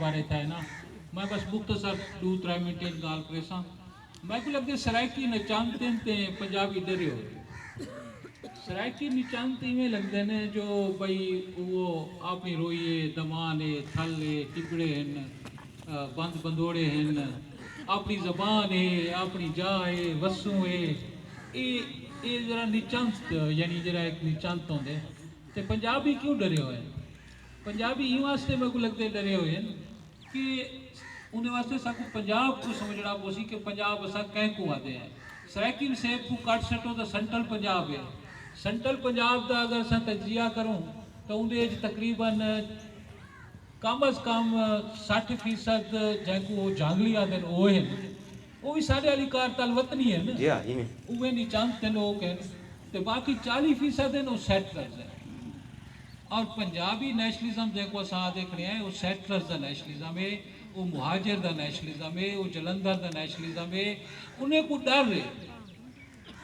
बारे था ना, मैं बस मुख्तसर 2-3 मिनट गाल करे मैं को लगता सराइकी नचानते ते पंजाबी डरे हो सराइकी निचानते में लगते ने जो भाई वो अपनी रोइए दमाने थले टिबड़े हैं बंद बंदोड़े हैं अपनी जबान है अपनी जा है वसू है ये जरा निचांत यानी जरा एक निचांत होंगे ते पंजाबी क्यों डरे हुए हैं पंजाबी इन वास्ते मेरे को लगते डरे हुए हैं कि उन्हें वास्ते साकू पंजाब को समझना पोसी कि पंजाब असा कह को आते हैं सैकिन सेब को काट सटो तो सेंट्रल पंजाब है सेंट्रल पंजाब का अगर असा तजिया करूँ तो उन्हें तकरीबन कम अज कम 60% जैको जांगली आते हैं वो भी साढ़े वाली कार तल वतनी है ना उवे नहीं चाहते लोग हैं तो बाकी 40% है वो सेटलर्स है और पंजाबी नेशनलिज्म देखो असा देख रहे हैं वो सेटलर्स का नेशनलिज्म है वो मुहाजिर का नेशनलिज्म है वो जलंधर का नेशनलिज्म है उन्हें को डर है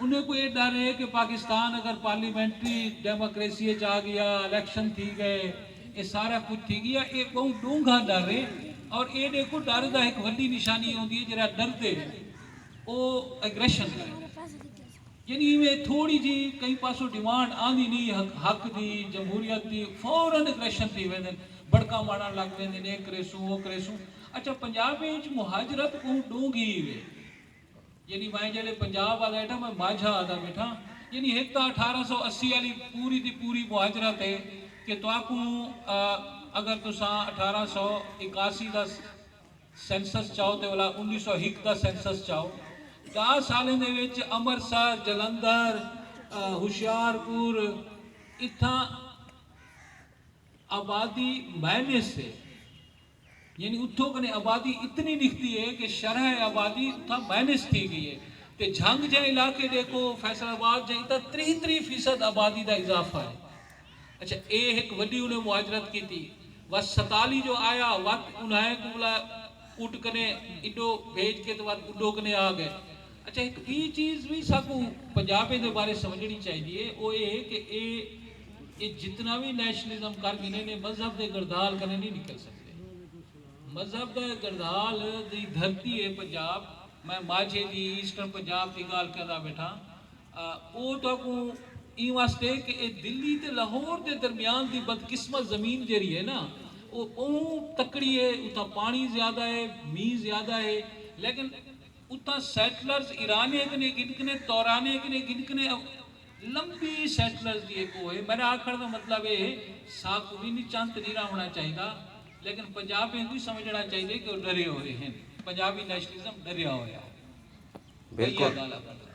उन्हें को ये डर है कि पाकिस्तान अगर पार्लियामेंट्री डेमोक्रेसी आ गया इलेक्शन थी गए ये सारा कुछ थी गया ये बहुत डूंघा डर है और ये देखो डर का एक वड्डी निशानी होती है जरा डरते वो एग्रेशन है यानी में थोड़ी जी कई पासों डिमांड आंदी नहीं हक दी जमहूरियत दी फौरन एग्रेशन थी वेंदन बड़का मारन लग वेंदे ने करेसू वो करेसू अच्छा पंजाब में मुहाजरत को डूंगी वे यानी मैं जड़े पंजाब वाला बैठा मैं माझा आदा बैठा यानी एक तो 1880 वाली पूरी दी पूरी मुहाजरत है कि तो अगर तुसा 1881 का सेंसस चाहो तो वाला 1901 का सेंसस चाहो 10 सालें दे विच अमृतसर जलंधर हुशियारपुर इत्था आबादी माइनस से यानी उतो कने आबादी इतनी दिखती है कि शरह आबादी उतना माइनस थी गई है ते झंग जे इलाके देखो फैसलाबाद जे इतना 33% आबादी का इजाफा है अच्छा ये एक वड्डी उन्हें मुहाजरत की थी बस 47 जो आया वक्त उन्हें कुला उठ कने इडो भेज के तो बाद उडो कने आ गए अच्छा एक ये चीज़ भी साकू पंजाबे के बारे समझनी चाहिए वो ये कि ये जितना भी नेशनलिज्म कर गिने ने मजहब के गर्दाल कने नहीं निकल सकते मजहब का गर्दाल दी धरती है पंजाब मैं माझे दी ईस्टर्न पंजाब की गाल करदा बैठा वो तो को ई वास्ते कि दिल्ली ते लाहौर के दरमियान की बदकिस्मत जमीन जरी है ना वो तकड़ी है उतना पानी ज्यादा है मीह ज्यादा है लेकिन उतना सेटलर्स ईराने कने गिनकने तौराने कने गिनकने लंबी सेटलर्स दी को है मेरा आखिर का मतलब है साक भी नहीं चंत नहीं होना चाहिए लेकिन पंजाब में भी समझना चाहिए कि वो डरे हुए हैं पंजाबी नेशनलिज्म डरिया हुआ है बिल्कुल।